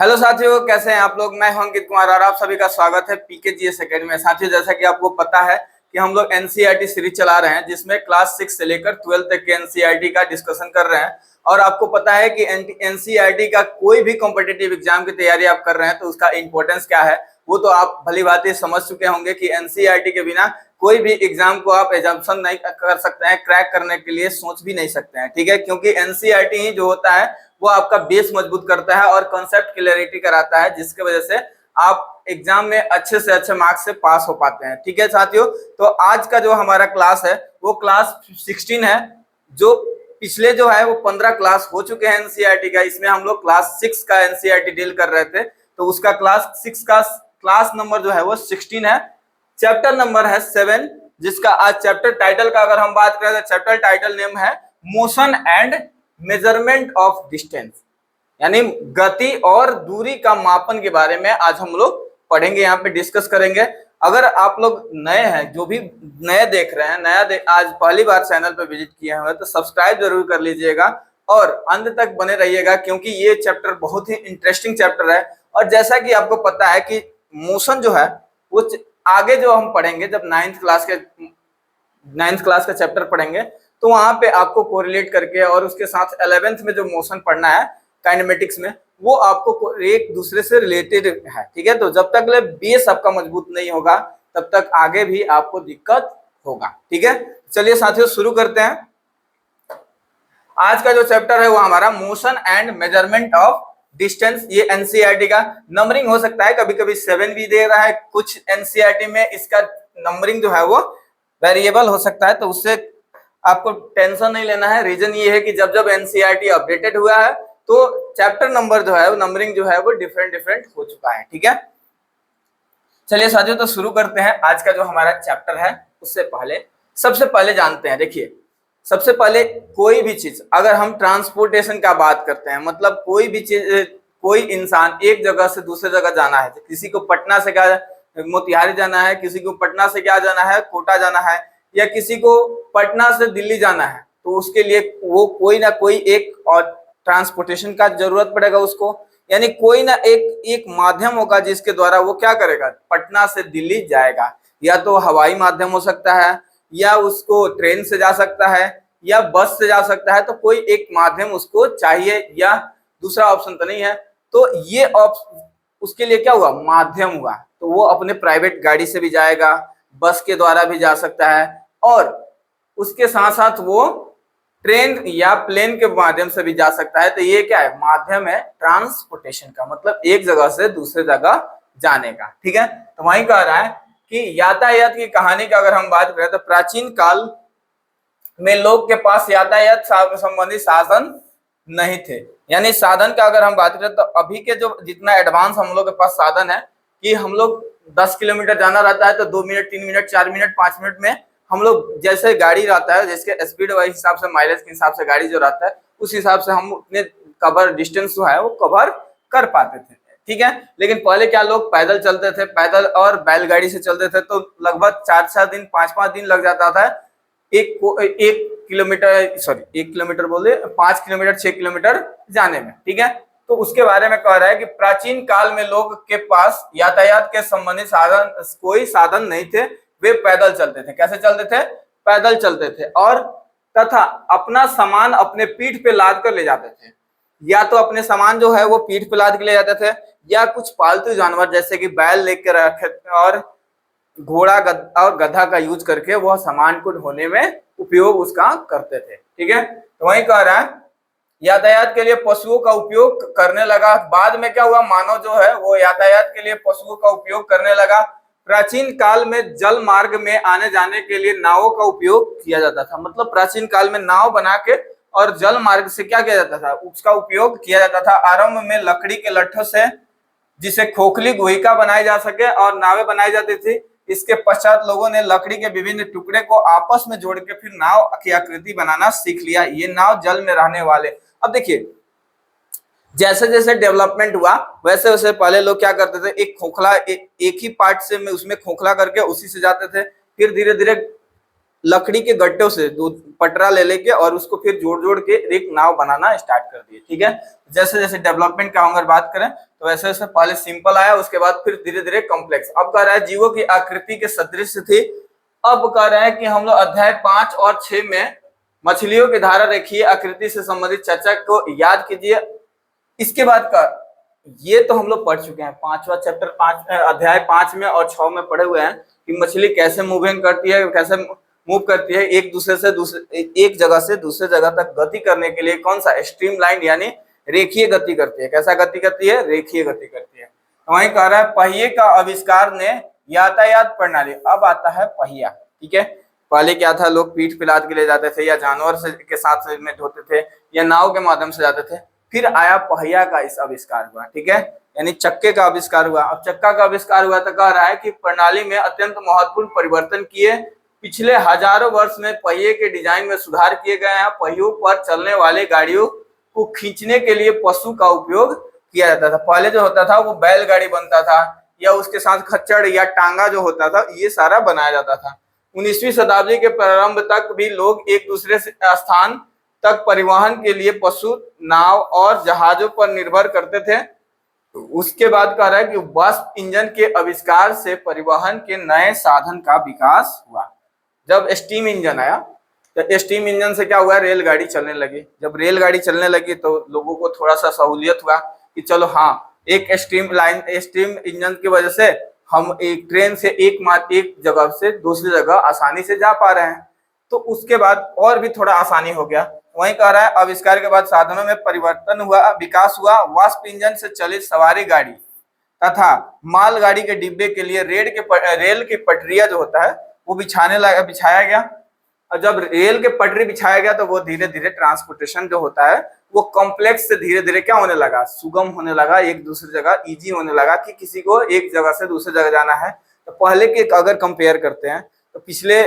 Hello साथियों, कैसे हैं आप लोग। मैं हूं अंकित कुमार और आप सभी का स्वागत है पीकेजीएस एकेडमी में। साथियों, जैसा कि आपको पता है कि हम लोग एनसीईआरटी सीरीज चला रहे हैं, जिसमें क्लास 6 से लेकर 12 तक के एनसीईआरटी का डिस्कशन कर रहे हैं। और आपको पता है कि एनसीईआरटी का कोई भी कॉम्पिटिटिव एग्जाम की तैयारी आप कर रहे हैं तो उसका इंपॉर्टेंस क्या है वो तो आप भली भांति समझ चुके होंगे कि एनसीईआरटी के बिना कोई भी एग्जाम को आप एजम्पशन नहीं कर सकते हैं, क्रैक करने के लिए सोच भी नहीं सकते हैं। ठीक है, क्योंकि एनसीईआरटी ही जो होता है वो आपका बेस मजबूत करता है और कॉन्सेप्ट क्लियरिटी कराता है, जिसके वजह से आप एग्जाम में अच्छे से अच्छे मार्क्स से पास हो पाते हैं। ठीक है साथियों, तो आज का जो हमारा क्लास है वो क्लास 16 है। जो पिछले जो है वो 15 क्लास हो चुके हैं एनसीईआरटी का। इसमें हम लोग क्लास 6 का एनसीईआरटी डील कर रहे थे, तो उसका क्लास 6 का क्लास नंबर जो है वो 16 है। चैप्टर नंबर है 7, जिसका आज चैप्टर टाइटल का अगर हम बात करें तो चैप्टर टाइटल नेम है motion and measurement of distance, यानी गति और दूरी का मापन के बारे में आज हम लोग पढ़ेंगे, यहाँ पे डिस्कस करेंगे। अगर आप लोग नए हैं, जो भी नए देख रहे हैं, आज पहली बार चैनल पे विजिट किए हैं तो सब्सक्राइब जरूर कर लीजिएगा और अंत तक बने रहिएगा, क्योंकि ये चैप्टर बहुत ही इंटरेस्टिंग चैप्टर है। और जैसा कि आपको पता है कि मोशन जो है वो आगे जो हम पढ़ेंगे, जब 9th क्लास का चैप्टर पढ़ेंगे तो वहां पे आपको कोरिलेट करके और उसके साथ 11th में जो मोशन पढ़ना है काइनेमेटिक्स में, वो आपको एक दूसरे से रिलेटेड है। ठीक है, तो जब तक बेस आपका मजबूत नहीं होगा तब तक आगे भी आपको दिक्कत होगा। ठीक है, चलिए साथियों शुरू करते हैं। आज का जो चैप्टर है वो हमारा motion and measurement of distance. ये एनसीईआरटी का नंबरिंग हो सकता है, कभी कभी 7 भी दे रहा है, कुछ एनसीईआरटी में इसका नंबरिंग जो है वो वेरिएबल हो सकता है, तो उससे आपको टेंशन नहीं लेना है। रीजन ये है कि जब जब एनसीईआरटी अपडेटेड हुआ है तो चैप्टर नंबर जो है वो नंबरिंग जो है वो डिफरेंट हो चुका है। ठीक है, चलिए साथियों तो शुरू करते हैं आज का जो हमारा चैप्टर है। उससे पहले सबसे पहले जानते हैं, देखिए सबसे पहले कोई भी चीज अगर हम ट्रांसपोर्टेशन का बात करते हैं, मतलब कोई भी चीज, कोई इंसान एक जगह से दूसरे जगह जाना है, किसी को पटना से क्या मोतिहारी जाना है, किसी को पटना से क्या जाना है कोटा जाना है, या किसी को पटना से दिल्ली जाना है, तो उसके लिए वो कोई ना कोई एक और ट्रांसपोर्टेशन का जरूरत पड़ेगा उसको, यानी कोई ना एक माध्यम होगा जिसके द्वारा वो क्या करेगा, पटना से दिल्ली जाएगा। या तो हवाई माध्यम हो सकता है, या उसको ट्रेन से जा सकता है, या बस से जा सकता है, तो कोई एक माध्यम उसको चाहिए, या दूसरा ऑप्शन तो नहीं है। तो ये उसके लिए क्या हुआ, माध्यम हुआ। तो वो अपने प्राइवेट गाड़ी से भी जाएगा, बस के द्वारा भी जा सकता है, और उसके साथ साथ वो ट्रेन या प्लेन के माध्यम से भी जा सकता है। तो ये क्या है, माध्यम है ट्रांसपोर्टेशन का, मतलब एक जगह से दूसरे जगह जाने का। ठीक है, तो वही कह रहा है कि यातायात की कहानी का अगर हम बात करें तो प्राचीन काल में लोग के पास यातायात संबंधी साधन नहीं थे। यानी साधन का अगर हम बात करें तो अभी के जो जितना एडवांस हम लोग के पास साधन है कि हम लोग 10 किलोमीटर जाना रहता है तो 2 मिनट 3 मिनट 4 मिनट 5 मिनट में हम लोग, जैसे गाड़ी रहता है जिसके स्पीड वाइज हिसाब से, माइलेज के हिसाब से गाड़ी जो रहता है उस हिसाब से हम उतने कवर डिस्टेंस जो है वो कवर कर पाते थे। ठीक है, लेकिन पहले क्या लोग पैदल चलते थे, पैदल और बैलगाड़ी से चलते थे, तो लगभग 4-4 दिन 5-5 दिन लग जाता था एक किलोमीटर, सॉरी 1 किलोमीटर बोले 5 किलोमीटर 6 किलोमीटर जाने में। ठीक है, तो उसके बारे में कह रहा है कि प्राचीन काल में लोग के पास यातायात के संबंधित साधन, कोई साधन नहीं थे, वे पैदल चलते थे। कैसे चलते थे, पैदल चलते थे, और तथा अपना सामान अपने पीठ पे लाद कर ले जाते थे। या तो अपने सामान जो है वो पीठ पे लाद के ले जाते थे, या कुछ पालतू जानवर जैसे कि बैल लेकर रखे और घोड़ा और गधा का यूज करके वह सामान को ढोने में उपयोग उसका करते थे। ठीक है, तो वही कह रहा है यातायात के लिए पशुओं का उपयोग करने लगा। बाद में क्या हुआ, मानव जो है वो यातायात के लिए पशुओं का उपयोग करने लगा। प्राचीन काल में जल मार्ग में आने जाने के लिए नावों का उपयोग किया जाता था, मतलब प्राचीन काल में नाव बना के और जल मार्ग से क्या किया जाता था, उसका उपयोग किया जाता था। आरंभ में लकड़ी के लट्ठों से जिसे खोखली गुहिका बनाई जा सके और नावें बनाई जाती थी। इसके पश्चात लोगों ने लकड़ी के विभिन्न टुकड़े को आपस में जोड़ के फिर नाव की आकृति बनाना सीख लिया। ये नाव जल में रहने वाले, अब देखिए जैसे जैसे डेवलपमेंट हुआ वैसे वैसे पहले लोग क्या करते थे, एक खोखला एक ही पार्ट से में उसमें खोखला करके उसी से जाते थे। फिर धीरे धीरे लकड़ी के गट्टों से दो पटरा ले लेके और उसको फिर जोड़ जोड़ के एक नाव बनाना स्टार्ट कर दिए। ठीक है, जैसे जैसे डेवलपमेंट का अगर बात करें तो वैसे वैसे पहले सिंपल आया, उसके बाद फिर धीरे धीरे कॉम्प्लेक्स। अब कह रहा है जीवों की आकृति के सदृश थी। अब कह रहा है कि हम लोग अध्याय 5 और 6 में मछलियों की धारा रेखीय आकृति से संबंधित चर्चा को याद कीजिए। इसके बाद का ये तो हम लोग पढ़ चुके हैं, पांचवा चैप्टर 5 अध्याय 5 में और 6 में पढ़े हुए हैं कि मछली कैसे मूविंग करती है, कैसे मूव करती है एक दूसरे से दूसरे, एक जगह से दूसरे जगह तक गति करने के लिए कौन सा स्ट्रीमलाइन यानी रेखीय गति करती है। कैसा गति करती है? रेखीय गति करती है। तो वहीं कह रहा है पहिए का आविष्कार ने यातायात प्रणाली। अब आता है पहिया। ठीक है, पहले क्या था, लोग पीठ पिलाद के ले जाते थे या जानवर से के साथ में ढोते थे या नाव के माध्यम से जाते थे। फिर आया पहिया का इस आविष्कार हुआ। ठीक है, यानी चक्के का आविष्कार हुआ। अब चक्का का आविष्कार हुआ तो कह रहा है कि प्रणाली में अत्यंत महत्वपूर्ण परिवर्तन किए। पिछले हजारों वर्ष में पहिए के डिजाइन में सुधार किए गए हैं। पहियों पर चलने वाले गाड़ियों को खींचने के लिए पशु का उपयोग किया जाता था। पहले जो होता था वो बैलगाड़ी बनता था या उसके साथ खच्चर या टांगा जो होता था, ये सारा बनाया जाता था। 19वीं शताब्दी के प्रारंभ तक भी लोग एक दूसरे से स्थान तक परिवहन के लिए पशु, नाव और जहाजों पर निर्भर करते थे। उसके बाद कह रहा है कि वाष्प इंजन के आविष्कार से परिवहन के नए साधन का विकास हुआ। जब स्टीम इंजन आया तो स्टीम इंजन से क्या हुआ, रेलगाड़ी चलने लगी। जब रेलगाड़ी चलने लगी तो लोगों को थोड़ा सा सहूलियत हुआ कि चलो हाँ, एक स्टीम इंजन की वजह से हम एक ट्रेन से एक जगह से दूसरी जगह आसानी से जा पा रहे हैं। तो उसके बाद और भी थोड़ा आसानी हो गया। वहीं कह रहा है आविष्कार के बाद साधनों में परिवर्तन हुआ, विकास हुआ। वाष्प इंजन से चलित सवारी गाड़ी तथा मालगाड़ी के डिब्बे के लिए रेल की पटरिया जो होता है वो बिछाया गया। और जब रेल के पटरी बिछाया गया तो वो धीरे धीरे ट्रांसपोर्टेशन जो होता है वो कॉम्प्लेक्स से धीरे धीरे क्या होने लगा, सुगम होने लगा, एक दूसरी जगह इजी होने लगा कि किसी को एक जगह से दूसरी जगह जाना है। तो पहले के अगर कंपेयर करते हैं तो पिछले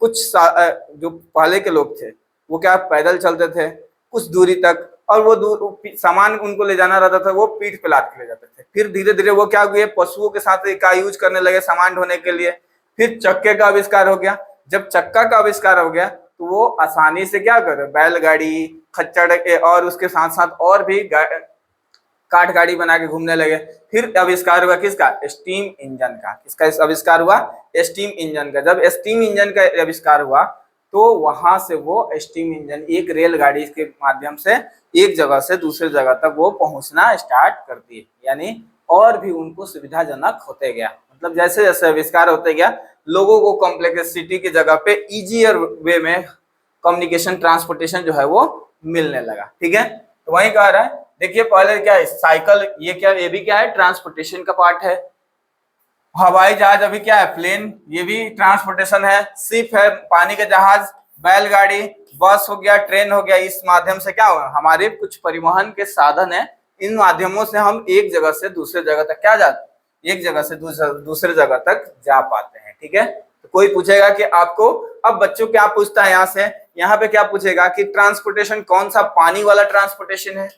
जो पहले के लोग थे वो क्या पैदल चलते थे कुछ दूरी तक, और वो सामान उनको ले जाना रहता था वो पीठ पे लाद के ले जाते थे। फिर धीरे धीरे वो क्या हुए, पशुओं के साथ का यूज करने लगे सामान ढोने के लिए। फिर चक्के का आविष्कार हो गया। जब चक्का का आविष्कार हो गया तो वो आसानी से क्या करे, बैलगाड़ी, खच्चर और उसके साथ साथ और भी काठ गाड़ी बना के घूमने लगे। फिर आविष्कार हुआ किसका, स्टीम इंजन का। किसका आविष्कार हुआ, स्टीम इंजन का। जब स्टीम इंजन का आविष्कार हुआ तो वहां से वो स्टीम इंजन एक रेलगाड़ी के माध्यम से एक जगह से दूसरे जगह तक वो पहुंचना स्टार्ट कर दिए, यानी और भी उनको सुविधाजनक होते गया। मतलब जैसे जैसे आविष्कार होते गया लोगों को कॉम्प्लेक्सिटी की जगह पे इजियर वे में कम्युनिकेशन ट्रांसपोर्टेशन जो है वो मिलने लगा। ठीक है, तो वही कह रहा है देखिए पहले क्या है, साइकिल, ये भी क्या है, ट्रांसपोर्टेशन का पार्ट है। हवाई जहाज अभी क्या है, प्लेन, ये भी ट्रांसपोर्टेशन है। शिप है, पानी के जहाज, बैलगाड़ी, बस हो गया, ट्रेन हो गया। इस माध्यम से क्या होगा, हमारे कुछ परिवहन के साधन है, इन माध्यमों से हम एक जगह से दूसरे जगह तक क्या जाते, एक जगह से दूसरे जगह तक जा पाते हैं। ठीक है, तो कोई पूछेगा कि आपको, अब बच्चों क्या पूछता है यहाँ पे क्या पूछेगा कि ट्रांसपोर्टेशन कौन सा पानी वाला ट्रांसपोर्टेशन है,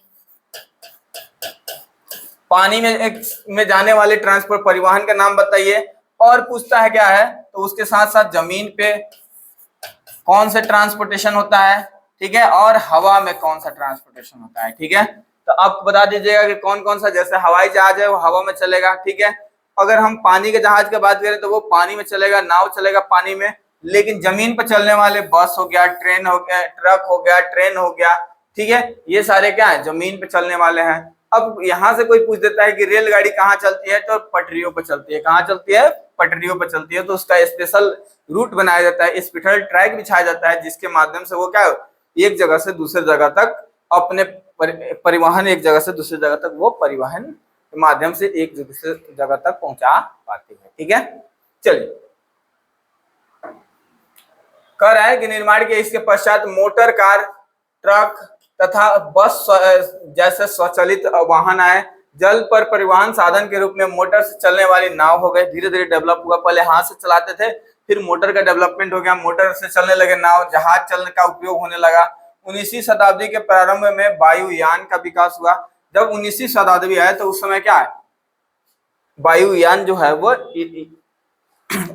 पानी में जाने वाले ट्रांसपोर्ट परिवहन का नाम बताइए। और पूछता है क्या है, तो उसके साथ साथ जमीन पे कौन सा ट्रांसपोर्टेशन होता है, ठीक है, और हवा में कौन सा ट्रांसपोर्टेशन होता है। ठीक है, तो आप बता दीजिएगा कि कौन कौन सा, जैसे हवाई जहाज है वो हवा में चलेगा। ठीक है, अगर हम पानी के जहाज की बात करें तो वो पानी में चलेगा, नाव चलेगा पानी में। लेकिन जमीन पर चलने वाले बस हो गया, ट्रेन हो गया, ट्रक हो गया, ट्रेन हो गया, ठीक है, ये सारे क्या है, जमीन पे चलने वाले हैं। अब यहाँ से कोई पूछ देता है कि रेलगाड़ी कहाँ चलती है, तो पटरियों पर चलती है। कहाँ चलती है, पटरियों पर चलती है। तो उसका स्पेशल रूट बनाया जाता है, स्पेशल ट्रैक बिछाया जाता है, जिसके माध्यम से वो क्या एक जगह से दूसरे जगह तक अपने परिवहन, एक जगह से दूसरी जगह तक वो परिवहन के माध्यम से एक दूसरे जगह तक पहुंचा पाती है। ठीक है, चलिए, कह रहा है कि निर्माण के इसके पश्चात मोटर कार, ट्रक तथा बस जैसे स्वचालित वाहन आए। जल पर परिवहन साधन के रूप में मोटर से चलने वाली नाव हो गए, धीरे धीरे डेवलप हुआ। पहले हाथ से चलाते थे, फिर मोटर का डेवलपमेंट हो गया, मोटर से चलने लगे नाव, जहाज चलने का उपयोग होने लगा। 19वीं शताब्दी के प्रारंभ में वायुयान का विकास हुआ। जब 19वीं शताब्दी आए तो उस समय क्या है, वायुयान जो है वो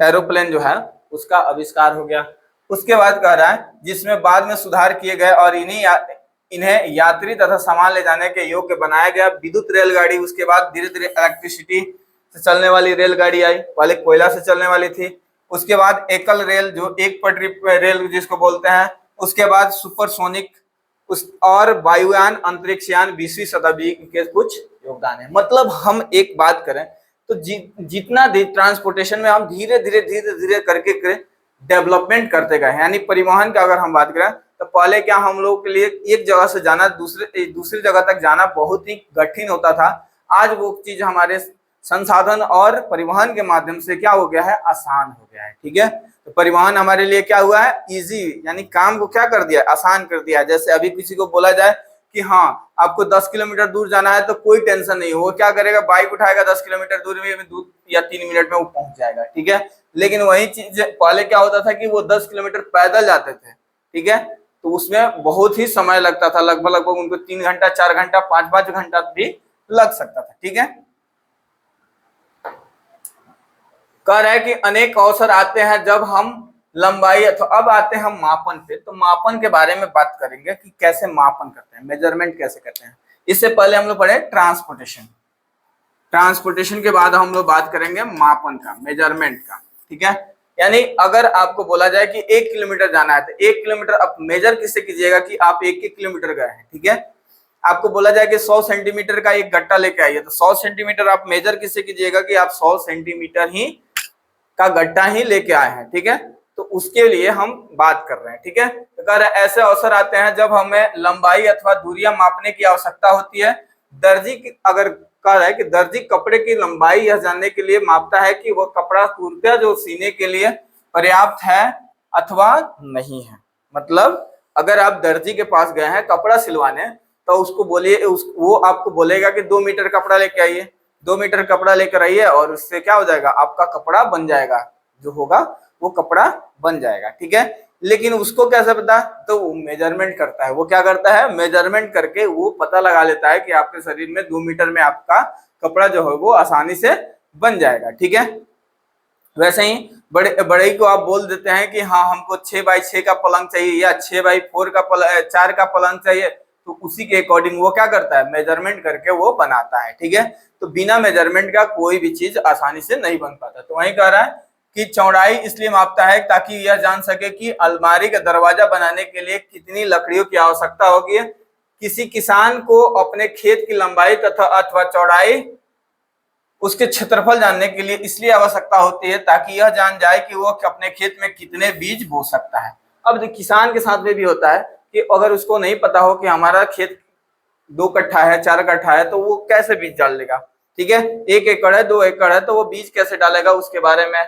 एरोप्लेन जो है उसका आविष्कार हो गया। उसके बाद कह रहा है जिसमें बाद में सुधार किए गए और इन्हें यात्री तथा सामान ले जाने के योग्य बनाया गया। विद्युत रेलगाड़ी, उसके बाद धीरे धीरे इलेक्ट्रिसिटी से चलने वाली रेलगाड़ी आई, पहले कोयला से चलने वाली थी। उसके बाद एकल रेल, जो एक पटरी रेल जिसको बोलते हैं। उसके बाद सुपरसोनिक और वायुयान, अंतरिक्षयान 20वीं शताब्दी के कुछ योगदान है। मतलब हम एक बात करें तो जितना ट्रांसपोर्टेशन में हम धीरे धीरे करके डेवलपमेंट करते गए, यानी परिवहन का अगर हम बात करें तो पहले क्या हम लोग के लिए एक जगह से जाना दूसरी जगह तक जाना बहुत ही कठिन होता था। आज वो चीज हमारे संसाधन और परिवहन के माध्यम से क्या हो गया है, आसान हो गया है। ठीक है, तो परिवहन हमारे लिए क्या हुआ है, इजी, यानी काम को क्या कर दिया, आसान कर दिया। जैसे अभी किसी को बोला जाए कि हाँ आपको 10 किलोमीटर दूर जाना है तो कोई टेंशन नहीं, वो क्या करेगा, बाइक उठाएगा, 10 किलोमीटर दूर में 2 या 3 मिनट में वो पहुंच जाएगा। ठीक है, लेकिन वही चीज पहले क्या होता था कि वो 10 किलोमीटर पैदल जाते थे। ठीक है, तो उसमें बहुत ही समय लगता था, लगभग उनको 3 घंटा 4 घंटा 5 घंटा भी लग सकता था। ठीक है, कह रहा है कि अनेक अवसर आते हैं जब हम लंबाई अथवा, अब आते हैं हम मापन पे। तो मापन के बारे में बात करेंगे कि कैसे मापन करते हैं, मेजरमेंट कैसे करते हैं। इससे पहले हम लोग पढ़े ट्रांसपोर्टेशन, ट्रांसपोर्टेशन के बाद हम लोग बात करेंगे मापन का, मेजरमेंट का। ठीक है, यानी अगर आपको बोला जाए कि 1 किलोमीटर जाना है तो 1 किलोमीटर आप मेजर किससे कीजिएगा कि आप 1 किलोमीटर गए हैं। ठीक है, आपको बोला जाए कि 100 सेंटीमीटर का एक गट्टा लेके आइए तो 100 सेंटीमीटर आप मेजर किससे कीजिएगा कि आप 100 सेंटीमीटर ही का गड्ढा ही लेके आए हैं। ठीक है, तो उसके लिए हम बात कर रहे हैं। ठीक है, तो कह रहे हैं ऐसे अवसर आते हैं जब हमें लंबाई अथवा दूरियां मापने की आवश्यकता होती है। दर्जी की, अगर कह रहा है कि दर्जी कपड़े की लंबाई यह जानने के लिए मापता है कि वह कपड़ा पूर्णतः जो सीने के लिए पर्याप्त है अथवा नहीं है। मतलब अगर आप दर्जी के पास गए हैं कपड़ा सिलवाने तो उसको बोलिए, वो आपको बोलेगा कि 2 मीटर कपड़ा लेके आइए, 2 मीटर कपड़ा लेकर आइए और उससे क्या हो जाएगा, आपका कपड़ा बन जाएगा, जो होगा वो कपड़ा बन जाएगा। ठीक है, लेकिन उसको कैसे पता, तो वो मेजरमेंट करता है। वो क्या करता है, मेजरमेंट करके वो पता लगा लेता है कि आपके शरीर में 2 मीटर में आपका कपड़ा जो है वो आसानी से बन जाएगा। ठीक है, वैसे ही बड़े को आप बोल देते हैं कि हाँ हमको 6x6 का पलंग चाहिए या 6x4 का 4 का पलंग चाहिए, तो उसी के अकॉर्डिंग वो क्या करता है, मेजरमेंट करके वो बनाता है। ठीक है, तो बिना मेजरमेंट का कोई भी चीज आसानी से नहीं बन पाता। तो वही कह रहा है कि चौड़ाई इसलिए मापता है ताकि यह जान सके कि अलमारी का दरवाजा बनाने के लिए कितनी लकड़ियों की आवश्यकता होगी। किसी किसान को अपने खेत की लंबाई तथा अथवा चौड़ाई, उसके क्षेत्रफल जानने के लिए इसलिए आवश्यकता होती है ताकि यह जान जाए कि वो अपने खेत में कितने बीज बो सकता है। अब किसान के साथ में भी होता है कि अगर उसको नहीं पता हो कि हमारा खेत 2 कट्ठा है 4 कट्ठा है तो वो कैसे बीज डाल लेगा। ठीक है, 1 एकड़ है 2 एकड़ है तो वो बीज कैसे डालेगा उसके बारे में,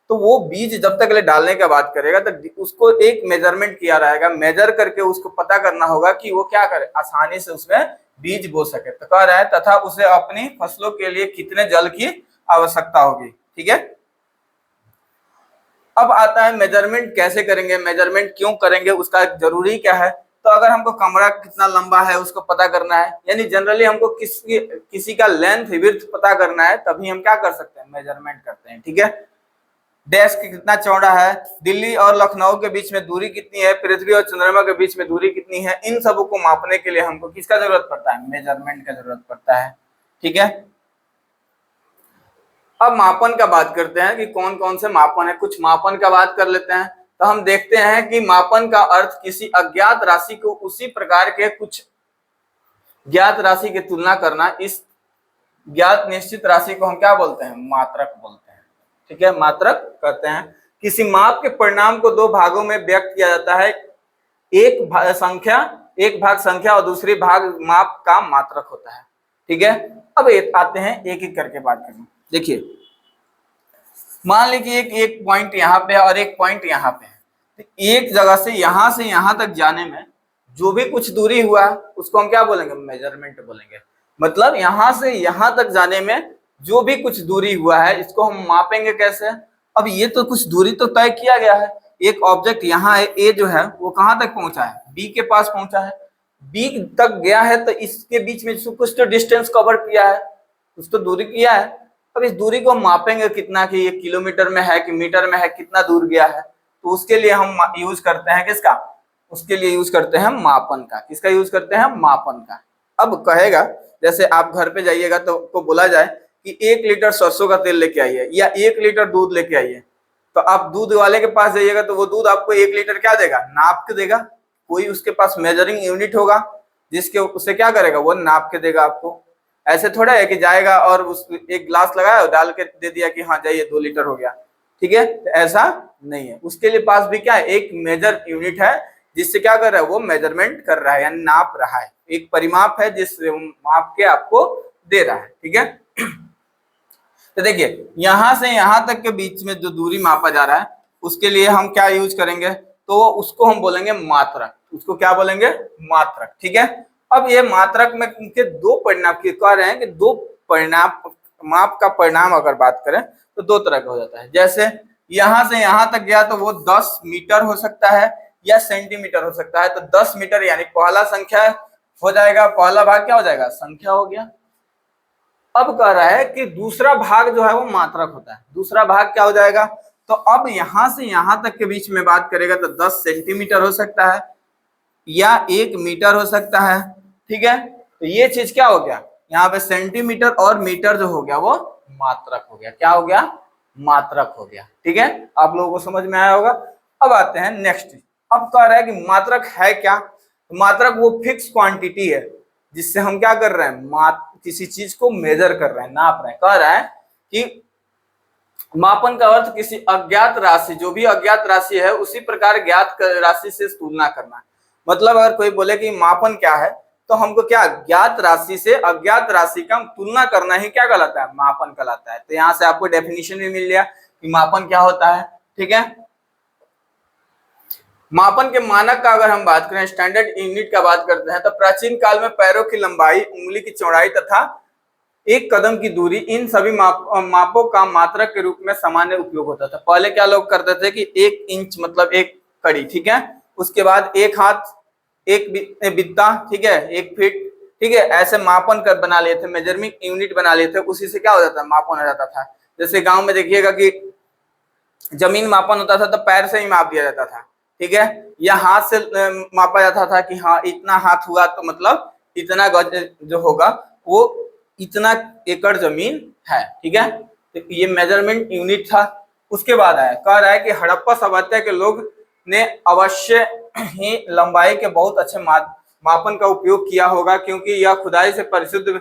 तो वो बीज जब तक ले डालने का बात करेगा तो उसको एक मेजरमेंट किया रहेगा, मेजर करके उसको पता करना होगा कि वो क्या करे, आसानी से उसमें बीज बो सके। तो कह रहा है तथा उसे अपनी फसलों के लिए कितने जल की आवश्यकता होगी। ठीक है, अब आता है मेजरमेंट कैसे करेंगे, मेजरमेंट क्यों करेंगे, उसका जरूरी क्या है। तो अगर हमको कमरा कितना लंबा है उसको पता करना है, यानी जनरली हमको किसी का लेंथ विड्थ पता करना है, तभी हम क्या कर सकते हैं, मेजरमेंट करते हैं। ठीक है, डेस्क कितना चौड़ा है, दिल्ली और लखनऊ के बीच में दूरी कितनी है, पृथ्वी और चंद्रमा के बीच में दूरी कितनी है, इन सब को मापने के लिए हमको किसका जरूरत पड़ता है, मेजरमेंट का जरूरत पड़ता है। ठीक है, अब मापन का बात करते हैं कि कौन कौन से मापन है। कुछ मापन का बात कर लेते हैं। तो हम देखते हैं कि मापन का अर्थ किसी अज्ञात राशि को उसी प्रकार के कुछ ज्ञात राशि की तुलना करना। इस ज्ञात निश्चित राशि को हम क्या बोलते हैं, मात्रक बोलते हैं। ठीक है, मात्रक कहते हैं किसी माप के परिणाम को 2 भागों में व्यक्त किया जाता है, एक भाग संख्या और दूसरी भाग माप का मात्रक होता है। ठीक है, अब आते हैं एक एक करके बात करने। देखिए, मान लीजिए एक पॉइंट यहाँ पे है और एक पॉइंट यहाँ पे है, तो एक जगह से यहाँ तक जाने में जो भी कुछ दूरी हुआ उसको हम क्या बोलेंगे, मेजरमेंट बोलेंगे। मतलब यहाँ से यहाँ तक जाने में जो भी कुछ दूरी हुआ है इसको हम मापेंगे कैसे। अब ये तो कुछ दूरी तो तय किया गया है, एक ऑब्जेक्ट यहाँ है, ए जो है वो कहाँ तक पहुंचा है, बी के पास पहुंचा है, बी तक गया है, तो इसके बीच में कुछ तो डिस्टेंस कवर किया है, कुछ तो दूरी किया है। अब इस दूरी को हम मापेंगे कितना, कि ये किलोमीटर में है कि मीटर में है, कितना दूर गया है, तो उसके लिए हम यूज करते हैं किसका, उसके लिए यूज करते हैं मापन का। किसका यूज करते हैं, मापन का। अब कहेगा जैसे आप घर पे जाइएगा तो बोला जाए कि 1 लीटर सरसों का तेल लेके आइए या 1 लीटर दूध लेके आइए, तो आप दूध वाले के पास जाइएगा तो वो दूध आपको 1 लीटर क्या देगा, नाप के देगा। कोई उसके पास मेजरिंग यूनिट होगा जिसके उसे क्या करेगा, वो नाप के देगा आपको। ऐसे थोड़ा है कि जाएगा और उस एक ग्लास लगाया डाल के दे दिया कि हाँ जाइए 2 लीटर हो गया, ठीक है, तो ऐसा नहीं है। उसके लिए पास भी क्या है, एक मेजर यूनिट है जिससे क्या कर रहा है, वो मेजरमेंट कर रहा है यानी नाप रहा है। एक परिमाप है जिस माप के आपको दे रहा है, ठीक है। तो देखिए यहां से यहां तक के बीच में जो दूरी मापा जा रहा है उसके लिए हम क्या यूज करेंगे, तो उसको हम बोलेंगे मात्रक। उसको क्या बोलेंगे, मात्रक, ठीक है। अब ये मात्रक में उनके दो परिणाम की कह रहे हैं कि दो परिणाम, माप का परिणाम अगर बात करें तो दो तरह का हो जाता है। जैसे यहां से यहां तक गया तो वो 10 मीटर हो सकता है या सेंटीमीटर हो सकता है। तो 10 मीटर यानी पहला संख्या हो जाएगा, पहला भाग क्या हो जाएगा, संख्या हो गया। अब कह रहा है कि दूसरा भाग जो है वो मात्रक होता है। दूसरा भाग क्या हो जाएगा, तो अब यहां से यहां तक के बीच में बात करेगा तो 10 सेंटीमीटर हो सकता है या 1 मीटर हो सकता है, ठीक है। तो ये चीज क्या हो गया, यहाँ पे सेंटीमीटर और मीटर जो हो गया वो मात्रक हो गया। क्या हो गया, मात्रक हो गया, ठीक है। आप लोगों को समझ में आया होगा। अब आते हैं नेक्स्ट। अब कह रहा है कि मात्रक है क्या, तो मात्रक वो फिक्स क्वांटिटी है जिससे हम क्या कर रहे हैं, किसी चीज को मेजर कर रहे हैं, नाप रहे हैं। कह रहा है कि मापन का अर्थ किसी अज्ञात राशि, जो भी अज्ञात राशि है उसी प्रकार ज्ञात राशि से तुलना करना। मतलब अगर कोई बोले कि मापन क्या है, तो हमको क्या, ज्ञात राशि से अज्ञात राशि का तुलना करना ही क्या कहलाता है, मापन कहलाता है। तो यहाँ से आपको डेफिनेशन भी मिल गया कि मापन क्या होता है, ठीक है। मापन के मानक का अगर हम बात करें, स्टैंडर्ड यूनिट का बात करते हैं, तो प्राचीन काल में पैरों की लंबाई, उंगली की चौड़ाई तथा 1 कदम की दूरी, इन सभी मापों का मात्रक के रूप में सामान्य उपयोग होता था। पहले क्या लोग करते थे कि 1 इंच मतलब 1 कड़ी, ठीक है, उसके बाद 1 हाथ, 1 बित्ता, ठीक है, 1 फीट, ठीक है, ऐसे मापन कर बना लिए थे, मेजरमेंट यूनिट बना लिए थे। उसी से क्या हो जाता है, मापन हो जाता था। जैसे गांव में देखिएगा कि जमीन मापन होता था तो पैर से ही माप दिया जाता था, ठीक है, या हाथ से मापा जाता था कि हाँ इतना हाथ हुआ तो मतलब इतना गज जो होगा वो इतना एकड़ जमीन है, ठीक है। तो ये मेजरमेंट यूनिट था। उसके बाद आया, कह रहा है कि हड़प्पा सभ्यता के लोग ने अवश्य ही लंबाई के बहुत अच्छे मापन का उपयोग किया होगा, क्योंकि यह खुदाई से परिशुद्ध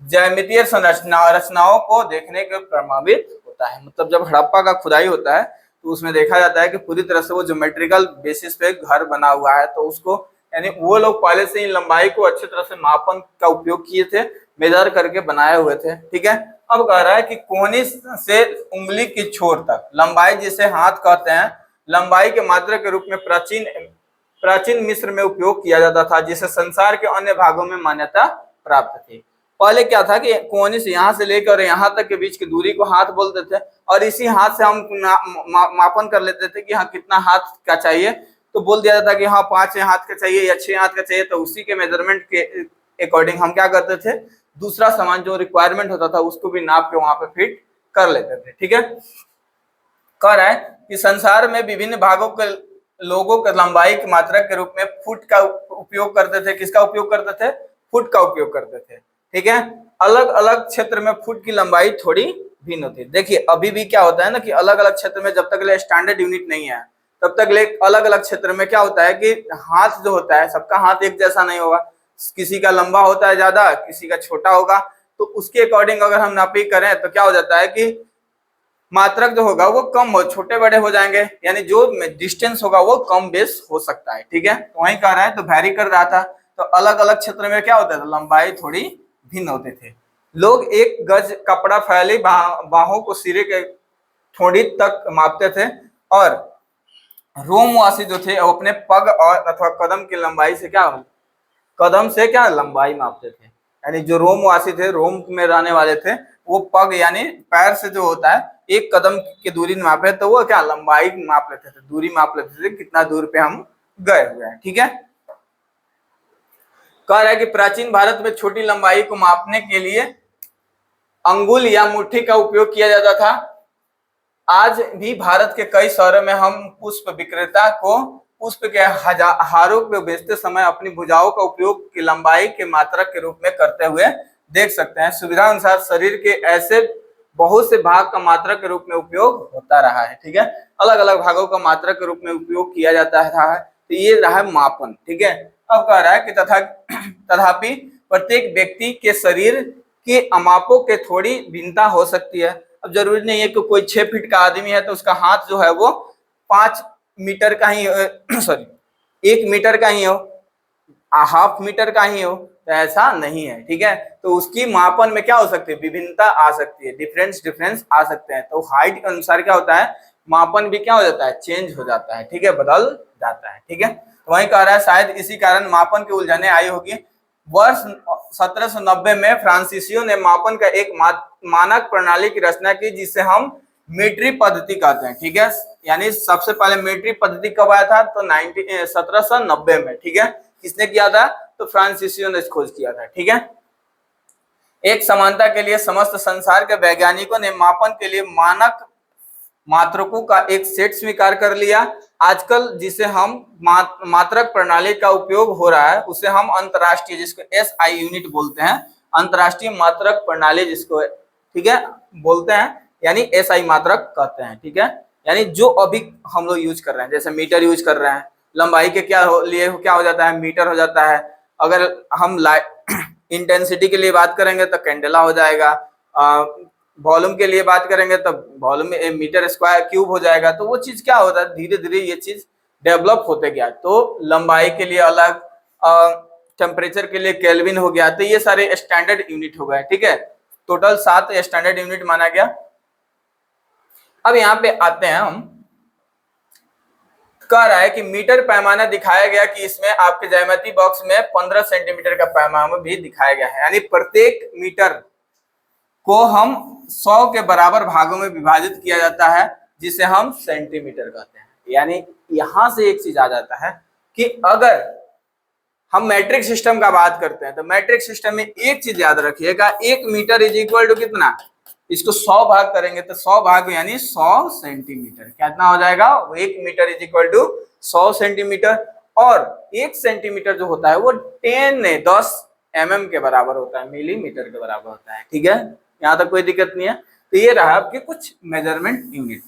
ज्यामितीय रचनाओं को देखने के प्रभावित होता है। मतलब जब हड़प्पा का खुदाई होता है तो उसमें देखा जाता है कि पूरी तरह से वो ज्योमेट्रिकल बेसिस पे घर बना हुआ है। तो उसको यानी वो लोग पहले से ही लंबाई को अच्छी तरह से मापन का उपयोग किए थे, मेजर करके बनाए हुए थे, ठीक है। अब कह रहा है कि कोहनी से उंगली की छोर तक लंबाई, जिसे हाथ कहते हैं, लंबाई के मात्रक के रूप में प्राचीन मिस्र में उपयोग किया जाता था, जिसे संसार के अन्य भागों में मान्यता प्राप्त थी। पहले क्या था कि कोहनी से यहाँ से लेकर यहाँ तक के बीच की दूरी को हाथ बोलते थे और इसी हाथ से हम मापन कर लेते थे कि हाँ कितना हाथ का चाहिए। तो बोल दिया जाता कि हाँ 5 हाथ का चाहिए या 6 हाथ का चाहिए, तो उसी के मेजरमेंट के अकॉर्डिंग हम क्या करते थे, दूसरा सामान जो रिक्वायरमेंट होता था उसको भी नाप के वहां पे फिट कर लेते थे, ठीक है। कह रहा है कि संसार में विभिन्न भागों के लोगों के लंबाई की मात्रा के रूप में फुट का उपयोग करते थे। किसका उपयोग करते थे, फुट का उपयोग करते थे, ठीक है। अलग अलग क्षेत्र में फुट की लंबाई थोड़ी भिन्न होती है। देखिए अभी भी क्या होता है ना कि अलग अलग क्षेत्र में जब तक स्टैंडर्ड यूनिट नहीं है तब तक अलग अलग क्षेत्र में क्या होता है कि हाथ जो होता है, सबका हाथ एक जैसा नहीं होगा, किसी का लंबा होता है ज्यादा, किसी का छोटा होगा। तो उसके अकॉर्डिंग अगर हम नापी करें तो क्या हो जाता है कि मात्रक जो होगा वो कम हो, छोटे बड़े हो जाएंगे, यानी जो डिस्टेंस होगा वो कम बेस हो सकता है, ठीक है। तो वही कह रहा है, तो वैरी कर रहा था। तो अलग अलग क्षेत्र में क्या होता था, लंबाई थोड़ी भिन्न होते थे। लोग 1 गज कपड़ा फैली बाहों को सिरे के ठोड़ी तक मापते थे और रोमवासी जो थे वो अपने पग और अथवा कदम की लंबाई से क्या, कदम से क्या लंबाई मापते थे। यानी जो रोमवासी थे, रोम में रहने वाले थे, वो पग यानी पैर से जो होता है 1 कदम की दूरी मापे तो वो क्या लंबाई माप लेते थे, दूरी माप लेते थे, कितना दूर पे हम गए हुए हैं, ठीक है। कह रहा है कि प्राचीन भारत में छोटी लंबाई को मापने के लिए अंगुल या मुट्ठी का उपयोग किया जाता था। आज भी भारत के कई शहरों में हम पुष्प विक्रेता को पुष्प के हारों को बेचते समय अपनी भुजाओं का उपयोग की लंबाई के मात्रक के रूप में करते हुए देख सकते हैं। सुविधा अनुसार शरीर के ऐसे बहुत से भाग का मात्रक के रूप में उपयोग होता रहा है। ठीक है, अलग अलग भागों का मात्रक के रूप में उपयोग किया जाता है। तो ये रहा है मापन। ठीक है, अब कह रहा है कि तथापि प्रत्येक व्यक्ति के शरीर के मापों के थोड़ी भिन्नता हो सकती है। अब जरूरी नहीं है कि कोई 6 फीट का आदमी है तो उसका हाथ जो है वो 5 मीटर का ही सॉरी 1 मीटर का ही हो, हाफ मीटर का ही हो, तो ऐसा नहीं है। ठीक है, तो उसकी मापन में क्या हो सकती है, विभिन्नता आ सकती है, डिफरेंस आ सकते हैं। तो हाइट के अनुसार क्या होता है, मापन भी क्या हो जाता है, चेंज हो जाता है। ठीक है, बदल जाता है। ठीक है, तो वही कह रहा है शायद इसी कारण मापन की उलझने आई होगी। वर्ष 1790 में फ्रांसीसियो ने मापन का एक मानक प्रणाली की रचना की जिसे हम मीट्रिक पद्धति कहते हैं। ठीक है, यानी सबसे पहले मीट्रिक पद्धति कब आया था, तो 1790 में। ठीक है, किसने किया था, तो फ्रांसीसियो ने खोज किया था। ठीक है, एक समानता के लिए समस्त संसार के वैज्ञानिकों ने मापन के लिए मानक मात्रकों का एक सेट स्वीकार कर लिया। आजकल जिसे हम मात्रक प्रणाली का उपयोग हो रहा है उसे हम अंतरराष्ट्रीय, जिसको SI यूनिट बोलते हैं, अंतरराष्ट्रीय मात्रक प्रणाली जिसको, ठीक है, बोलते हैं, यानी SI मात्रक कहते हैं। ठीक है, यानी जो अभी हम लोग यूज कर रहे हैं, जैसे मीटर यूज कर रहे हैं, लंबाई के लिए क्या हो जाता है, मीटर हो जाता है। अगर हम इंटेंसिटी के लिए बात करेंगे तो कैंडेला हो जाएगा, वॉल्यूम के लिए बात करेंगे तो वॉल्यूम मीटर स्क्वायर क्यूब हो जाएगा। तो वो चीज क्या होता है, धीरे धीरे ये चीज डेवलप होते गया। तो लंबाई के लिए अलग, टेम्परेचर के लिए केल्विन हो गया। तो ये सारे स्टैंडर्ड यूनिट हो गए। ठीक है, टोटल 7 स्टैंडर्ड यूनिट माना गया। अब यहाँ पे आते हैं हम, कह रहा है कि मीटर पैमाना दिखाया गया कि इसमें आपके ज्यामिति बॉक्स में 15 सेंटीमीटर का पैमाना भी दिखाया गया है। यानी प्रत्येक मीटर को हम 100 के बराबर भागों में विभाजित किया जाता है जिसे हम सेंटीमीटर कहते हैं। यानी यहां से एक चीज आ जाता है कि अगर हम मैट्रिक सिस्टम का बात करते हैं तो मैट्रिक सिस्टम में एक चीज याद रखिएगा, 1 मीटर इज इक्वल टू कितना, इसको 100 भाग करेंगे तो 100 भाग यानी 100 सेंटीमीटर। कितना हो जाएगा, 1 metre is equal to 100 centimetre. और 1 सेंटीमीटर जो होता है वो 10 mm के बराबर होता है, मिलीमीटर के बराबर होता है। ठीक है, यहाँ तक कोई दिक्कत नहीं है। तो ये रहा आपके कुछ मेजरमेंट यूनिट।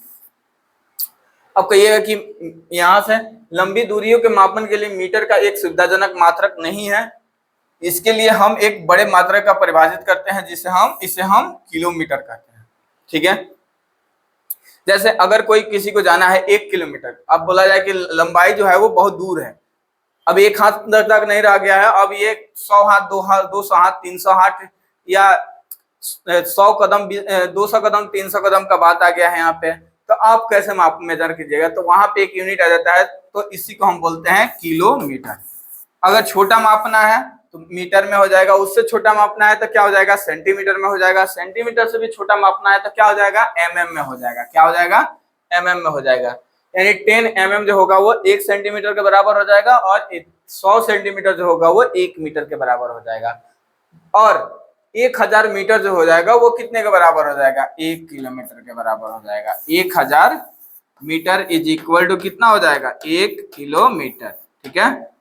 अब कहिएगा कि यहाँ से लंबी दूरियों के मापन के लिए मीटर का एक सुविधाजनक मात्रक नहीं है, इसके लिए हम एक बड़े मात्रक का परिभाषित करते हैं इसे हम किलोमीटर कहते हैं। ठीक है, जैसे अगर कोई किसी को जाना है 1 किलोमीटर, अब बोला जाए कि लंबाई जो है वो बहुत दूर है, अब 1 हाथ तक नहीं रह गया है, अब ये 100 हाथ, 200 हाथ, 300 हाथ या 100 कदम, 200 कदम, 300 कदम का बात आ गया है यहाँ पे, तो आप कैसे मेजर कीजिएगा, तो वहां पे एक यूनिट आ जाता है, तो इसी को हम बोलते हैं किलोमीटर। अगर छोटा मापना है तो मीटर में हो जाएगा, उससे छोटा मापना है तो क्या हो जाएगा, सेंटीमीटर में हो जाएगा, सेंटीमीटर से भी छोटा मापना है तो क्या हो जाएगा, mm में हो जाएगा। क्या हो जाएगा, mm में हो जाएगा। यानी 10 mm जो होगा वो 1 सेंटीमीटर के बराबर हो जाएगा और 100 सेंटीमीटर जो होगा वो 1 मीटर के बराबर हो जाएगा। और 1000 मीटर जो हो जाएगा वो कितने के बराबर हो जाएगा, 1 किलोमीटर के बराबर हो जाएगा। 1000 मीटर इज इक्वल टू कितना हो जाएगा, 1 किलोमीटर। ठीक है,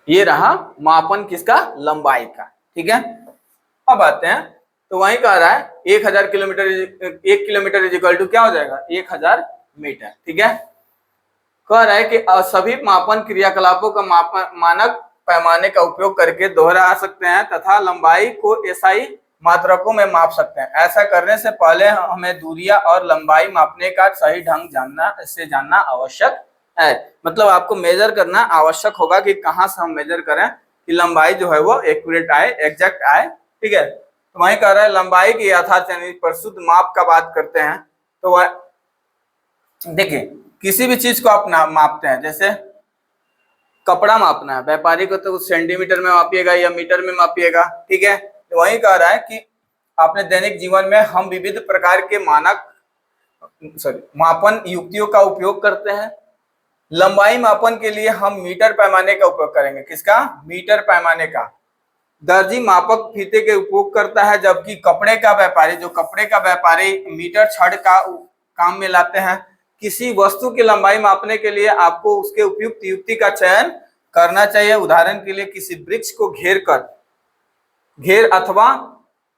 ये रहा मापन किसका, लंबाई का। ठीक है, अब आते हैं, तो वही कह रहा है 1000 kilometre, 1 kilometre is equal to क्या हो जाएगा, 1000 मीटर। ठीक है, कह रहा है कि सभी मापन क्रियाकलापों का मानक पैमाने का उपयोग करके दोहरा सकते हैं तथा लंबाई को SI मात्रकों में माप सकते हैं। ऐसा करने से पहले हमें दूरियां और लंबाई मापने का सही ढंग जानना आवश्यक है। मतलब आपको मेजर करना आवश्यक होगा कि कहाँ से हम मेजर करें कि लंबाई जो है वो एक्यूरेट आए, एग्जैक्ट आए। ठीक है, तो वही कह रहा है लंबाई की यथार्थ यानी प्रस्तुत माप का बात करते हैं तो वह देखिए किसी भी चीज को आप मापते हैं, जैसे कपड़ा मापना है, व्यापारी को तो सेंटीमीटर में मापिएगा या मीटर में मापिएगा। ठीक है, तो वही कह रहा है कि अपने दैनिक जीवन में हम विविध प्रकार के मापन युक्तियों का उपयोग करते हैं। लंबाई मापन के लिए हम मीटर पैमाने का उपयोग करेंगे। किसका, मीटर पैमाने का। दर्जी मापक फीते के उपयोग करता है, जबकि कपड़े का व्यापारी, जो कपड़े का व्यापारी मीटर छड़ का काम में लाते हैं। किसी वस्तु की लंबाई मापने के लिए आपको उसके उपयुक्त युक्ति का चयन करना चाहिए। उदाहरण के लिए किसी वृक्ष को घेर अथवा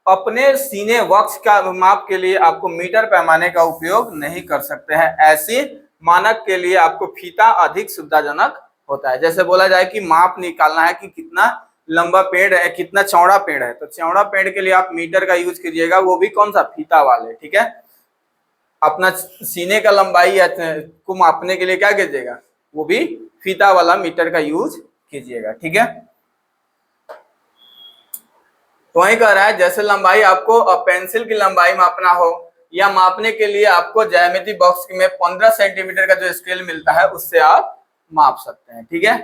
अपने सीने वक्ष का माप के लिए आपको मीटर पैमाने का उपयोग नहीं कर सकते हैं। ऐसी मानक के लिए आपको फीता अधिक सुविधाजनक होता है। जैसे बोला जाए कि माप निकालना है कि कितना लंबा पेड़ है, कितना चौड़ा पेड़ है, तो चौड़ा पेड़ के लिए आप मीटर का यूज कीजिएगा, वो भी कौन सा, फीता वाले, ठीक है। अपना सीने का लंबाई को मापने के लिए क्या कीजिएगा, वो भी फीता वाला मीटर का यूज कीजिएगा, ठीक है। तो वही कह रहा है, जैसे लंबाई आपको पेंसिल की लंबाई मापना हो या मापने के लिए आपको ज्यामिति बॉक्स में 15 सेंटीमीटर का जो स्केल मिलता है उससे आप माप सकते हैं, ठीक है।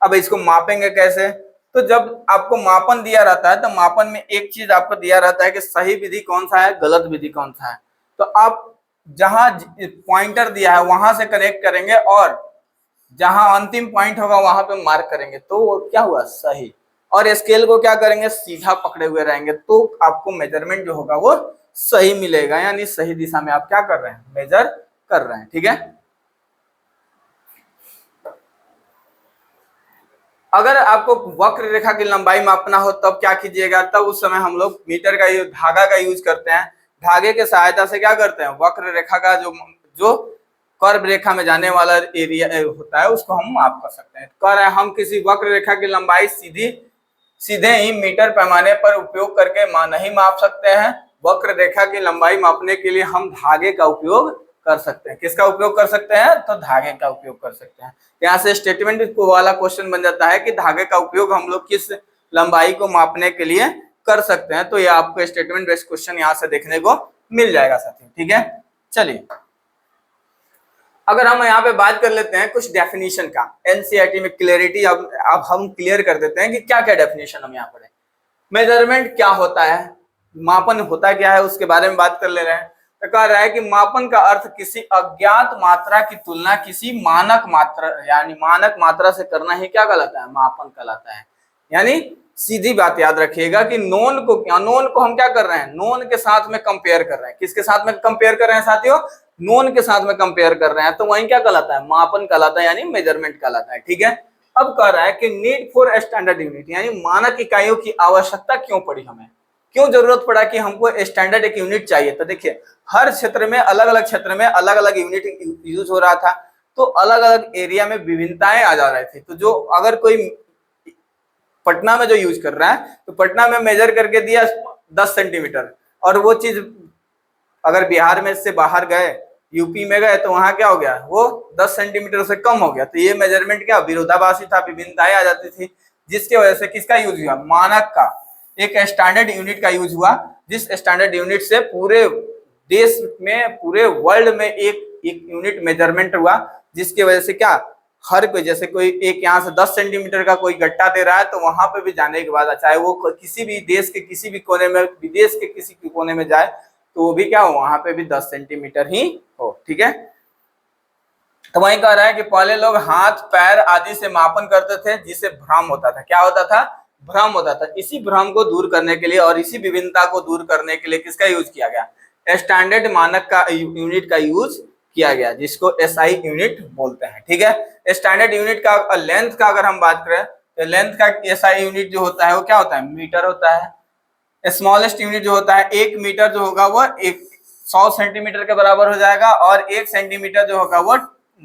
अब इसको मापेंगे कैसे, तो जब आपको मापन दिया रहता है तो मापन में एक चीज आपको दिया रहता है कि सही विधि कौन सा है, गलत विधि कौन सा है। तो आप जहां पॉइंटर दिया है वहां से कनेक्ट करेंगे और जहां अंतिम पॉइंट होगा वहां पे मार्क करेंगे, तो वो क्या हुआ, सही। और स्केल को क्या करेंगे, सीधा पकड़े हुए रहेंगे, तो आपको मेजरमेंट जो होगा वो सही मिलेगा, यानी सही दिशा में आप क्या कर रहे हैं, मेजर कर रहे हैं, ठीक है। अगर आपको वक्र रेखा की लंबाई मापना हो तब क्या कीजिएगा, तब उस समय हम लोग मीटर का धागा का यूज करते हैं। धागे के सहायता से क्या करते हैं, वक्र रेखा का जो कर्व रेखा में जाने वाला एरिया होता है उसको हम माप कर सकते हैं। कह रहे हैं हम किसी वक्र रेखा की लंबाई सीधे ही मीटर पैमाने पर उपयोग करके नहीं माप सकते हैं। वक्र रेखा की लंबाई मापने के लिए हम धागे का उपयोग कर सकते हैं। किसका उपयोग कर सकते हैं, तो धागे का उपयोग कर सकते हैं। यहाँ से स्टेटमेंट वाला क्वेश्चन बन जाता है कि धागे का उपयोग हम लोग किस लंबाई को मापने के लिए कर सकते हैं। तो ये आपको स्टेटमेंट बेस्ड क्वेश्चन यहाँ से देखने को मिल जाएगा साथियों, ठीक है। चलिए अगर हम यहाँ पे बात कर लेते हैं कुछ डेफिनेशन का, एनसीईआरटी में क्लियरिटी अब हम क्लियर कर देते हैं कि क्या क्या डेफिनेशन हम यहाँ पढ़े। मेजरमेंट क्या होता है, मापन होता क्या है, उसके बारे में बात कर ले रहे हैं। तो कह रहा है कि मापन का अर्थ किसी अज्ञात मात्रा की तुलना किसी मानक मात्रा यानी मानक मात्रा से करना ही क्या कहलाता है, मापन कहलाता है। यानी सीधी बात याद रखिएगा कि नोन को हम क्या कर रहे हैं, नोन के साथ में कंपेयर कर रहे हैं। किसके साथ में कंपेयर कर रहे हैं साथियों, नोन के साथ में कंपेयर कर रहे हैं, तो वही क्या कहलाता है, मापन कहलाता है, यानी मेजरमेंट कहलाता है, ठीक है। अब कह रहा है कि नीड फॉर स्टैंडर्ड यूनिट, यानी मानक इकाइयों की आवश्यकता क्यों पड़ी, हमें क्यों जरूरत पड़ा कि हमको स्टैंडर्ड एक यूनिट चाहिए। तो देखिए हर क्षेत्र में अलग अलग क्षेत्र में अलग अलग यूनिट यूज हो रहा था, तो अलग अलग एरिया में विभिन्नताएं आ जा रही थी। तो जो अगर कोई पटना में जो यूज कर रहा है तो पटना में मेजर करके दिया 10 सेंटीमीटर, और वो चीज अगर बिहार में से बाहर गए, यूपी में गए, तो वहां क्या हो गया, वो 10 सेंटीमीटर से कम हो गया। तो ये मेजरमेंट क्या विरोधाभासी था, विभिन्नताएं आ जाती थी, जिसकी वजह से किसका यूज हुआ, मानक का, एक स्टैंडर्ड यूनिट का यूज हुआ, जिस स्टैंडर्ड यूनिट से पूरे देश में, पूरे वर्ल्ड में एक यूनिट मेजरमेंट हुआ, जिसकी वजह से क्या, हर कोई, जैसे कोई एक यहाँ से 10 सेंटीमीटर का कोई गट्टा दे रहा है, तो वहां पे भी जाने के बाद चाहे वो किसी भी देश के किसी भी कोने में, विदेश के किसी भी कोने में जाए, तो वो भी क्या हो, वहां पे भी 10 सेंटीमीटर ही हो, ठीक है। तो वही कह रहा है कि पहले लोग हाथ पैर आदि से मापन करते थे, जिससे भ्रम होता था, क्या होता था, भ्रम होता था। इसी भ्रम को दूर करने के लिए और इसी विभिन्नता को दूर करने के लिए किसका यूज किया गया, स्टैंडर्ड मानक का यूनिट का यूज किया गया, जिसको एसआई यूनिट बोलते हैं, ठीक है। स्टैंडर्ड यूनिट का लेंथ का अगर हम बात करें तो लेंथ का एसआई यूनिट जो होता है वो क्या होता है, मीटर होता है। स्मॉलेस्ट यूनिट जो होता है 1 मीटर जो होगा वो 100 सेंटीमीटर के बराबर हो जाएगा, और 1 सेंटीमीटर जो होगा वो